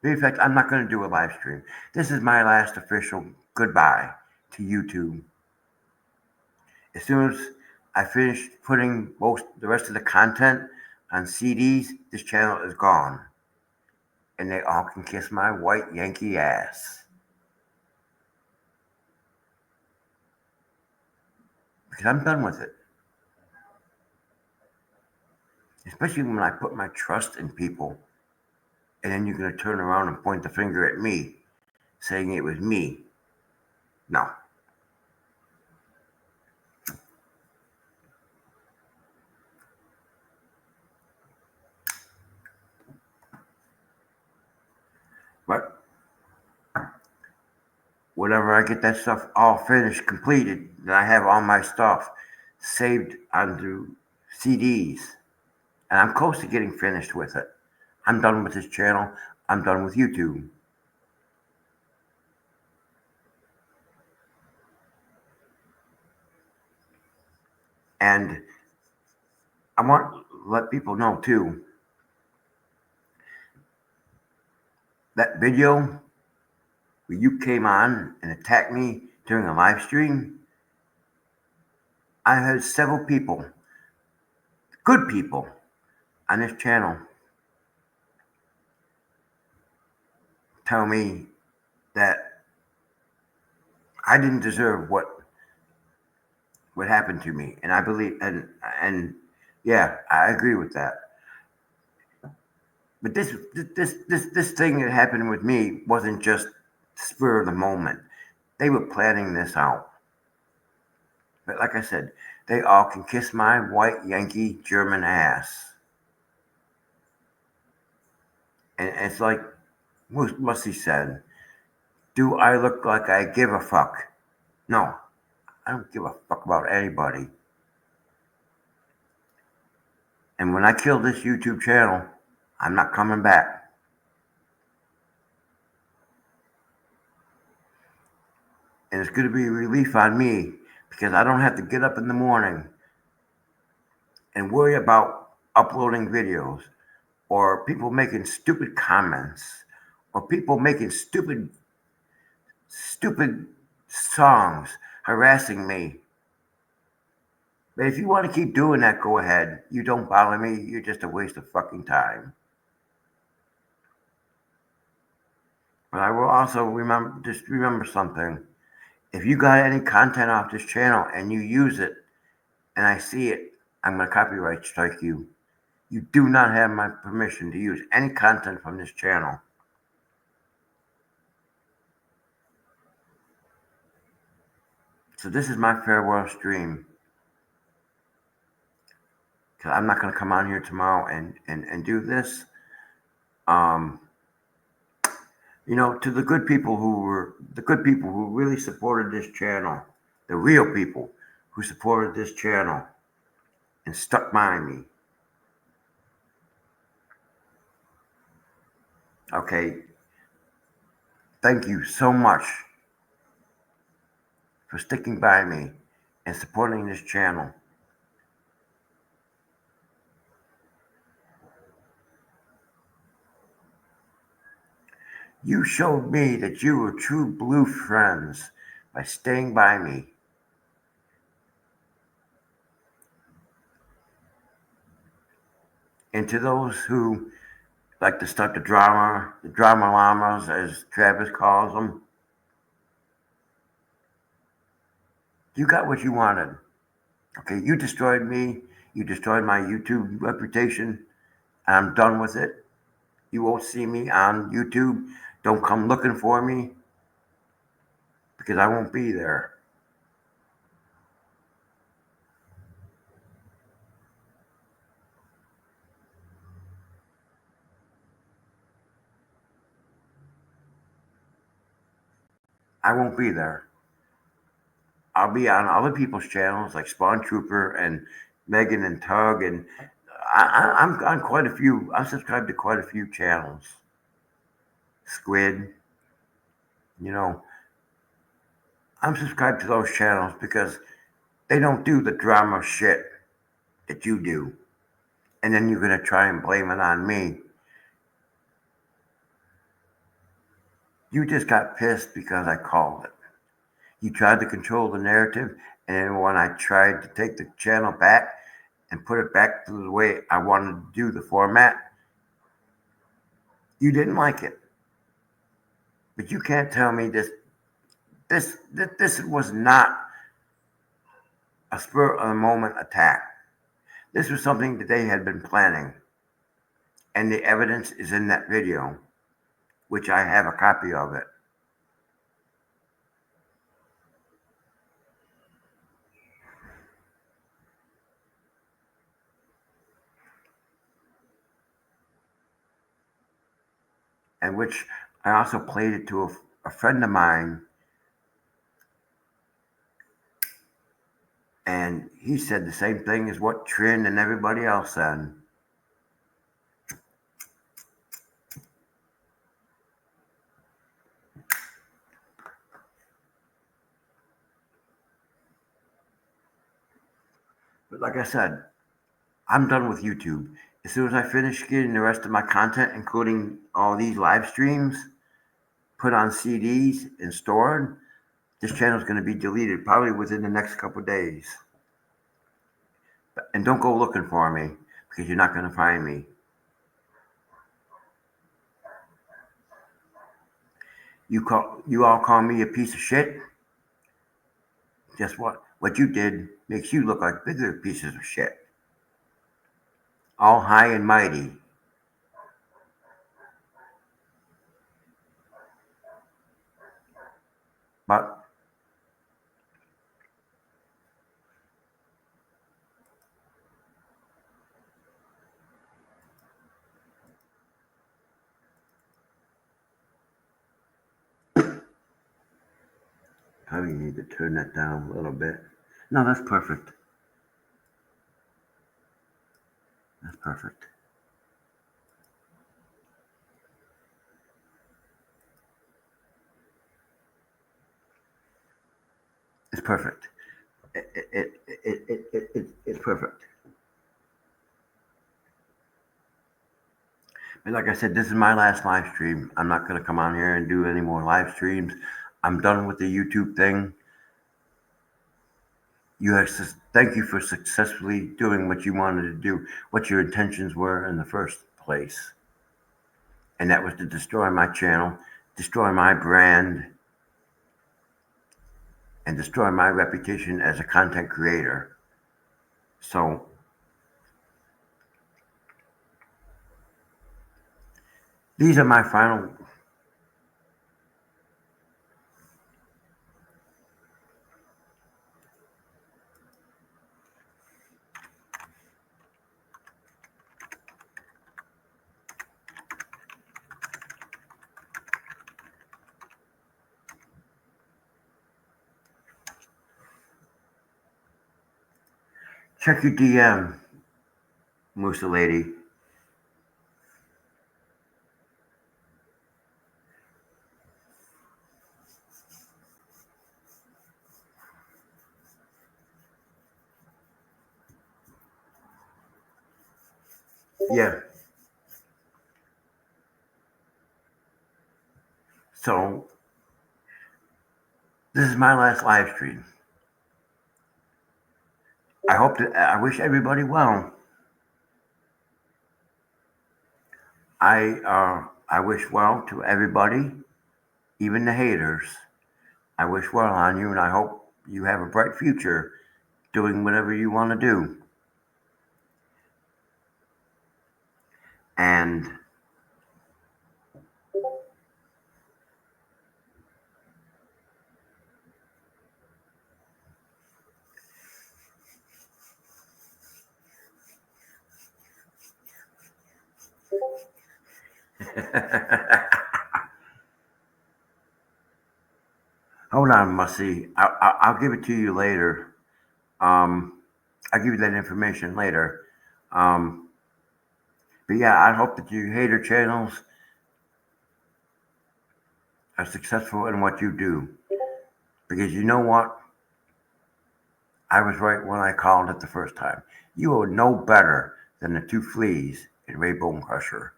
In fact, I'm not going to do a live stream. This is my last official goodbye to YouTube. As soon as I finish putting the rest of the content on CDs, this channel is gone. And they all can kiss my white Yankee ass. Because I'm done with it. Especially when I put my trust in people. And then you're going to turn around and point the finger at me, saying it was me. No. But whenever I get that stuff all finished, completed, then I have all my stuff saved onto CDs. And I'm close to getting finished with it. I'm done with this channel. I'm done with YouTube. And I want to let people know too that video where you came on and attacked me during a live stream, I had several people, good people, on this channel tell me that I didn't deserve what happened to me, and I believe, and yeah, I agree with that. But this thing that happened with me wasn't just spur of the moment. They were planning this out. But like I said, they all can kiss my white Yankee German ass. And it's like Musty said, do I look like I give a fuck? No, I don't give a fuck about anybody. And when I kill this YouTube channel, I'm not coming back. And it's going to be a relief on me because I don't have to get up in the morning and worry about uploading videos or people making stupid comments or people making stupid songs harassing me. But if you want to keep doing that, go ahead. You don't bother me. You're just a waste of fucking time. But I will also remember something. If you got any content off this channel and you use it and I see it, I'm going to copyright strike you. You do not have my permission to use any content from this channel. So this is my farewell stream. Because I'm not going to come on here tomorrow and do this. To the good people who really supported this channel, the real people who supported this channel and stuck by me. Okay. Thank you so much for sticking by me and supporting this channel. You showed me that you were true blue friends by staying by me. And to those who like to start the drama llamas, as Travis calls them, you got what you wanted. Okay, you destroyed me. You destroyed my YouTube reputation. I'm done with it. You won't see me on YouTube. Don't come looking for me because I won't be there. I won't be there. I'll be on other people's channels like Spawn Trooper and Megan and Tug, and I'm on quite a few. I'm subscribed to quite a few channels. Squid, I'm subscribed to those channels because they don't do the drama shit that you do. And then you're going to try and blame it on me. You just got pissed because I called it. You tried to control the narrative, and then when I tried to take the channel back and put it back to the way I wanted to do the format, you didn't like it. But you can't tell me this was not a spur of the moment attack. This was something that they had been planning. And the evidence is in that video, which I have a copy of it. And which I also played it to a friend of mine. And he said the same thing as what Trin and everybody else said. But like I said, I'm done with YouTube. As soon as I finish getting the rest of my content, including all these live streams, put on CDs and stored, this channel is going to be deleted probably within the next couple of days. And don't go looking for me because you're not going to find me. You all call me a piece of shit. Guess what? What you did makes you look like bigger pieces of shit. All high and mighty. But probably need to turn that down a little bit. No, that's perfect. That's perfect. It's perfect. It's perfect. And like I said, this is my last live stream. I'm not going to come on here and do any more live streams. I'm done with the YouTube thing. Thank you for successfully doing what you wanted to do, what your intentions were in the first place. And that was to destroy my channel, destroy my brand, and destroy my reputation as a content creator. So these are my final. Check your DM, Musa Lady. Yeah. So this is my last live stream. I wish everybody well. I wish well to everybody, even the haters. I wish well on you, and I hope you have a bright future doing whatever you want to do. And hold on, Mussy. I'll give it to you later. I'll give you that information later. Um, but yeah, I hope that your hater channels are successful in what you do. Because you know what? I was right when I called it the first time. You are no better than the two fleas in Ray Bone Crusher.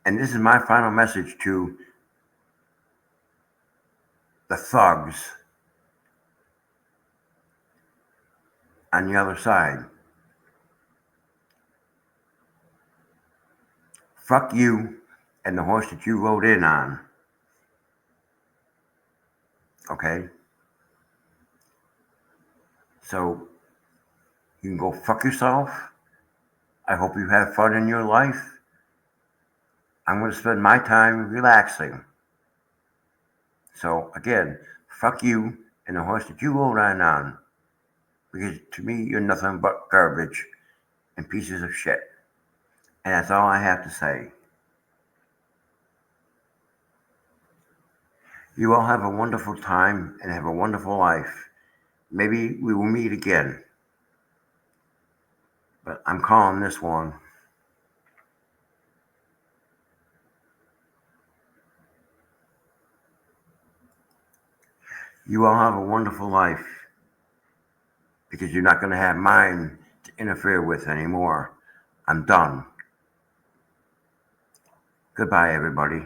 And this is my final message to the thugs on the other side. Fuck you and the horse that you rode in on. Okay? So you can go fuck yourself. I hope you have fun in your life. I'm going to spend my time relaxing. So again, fuck you and the horse that you rode on. Because to me, you're nothing but garbage and pieces of shit. And that's all I have to say. You all have a wonderful time and have a wonderful life. Maybe we will meet again. But I'm calling this one. You all have a wonderful life. Because you're not going to have mine to interfere with anymore. I'm done. Goodbye, everybody.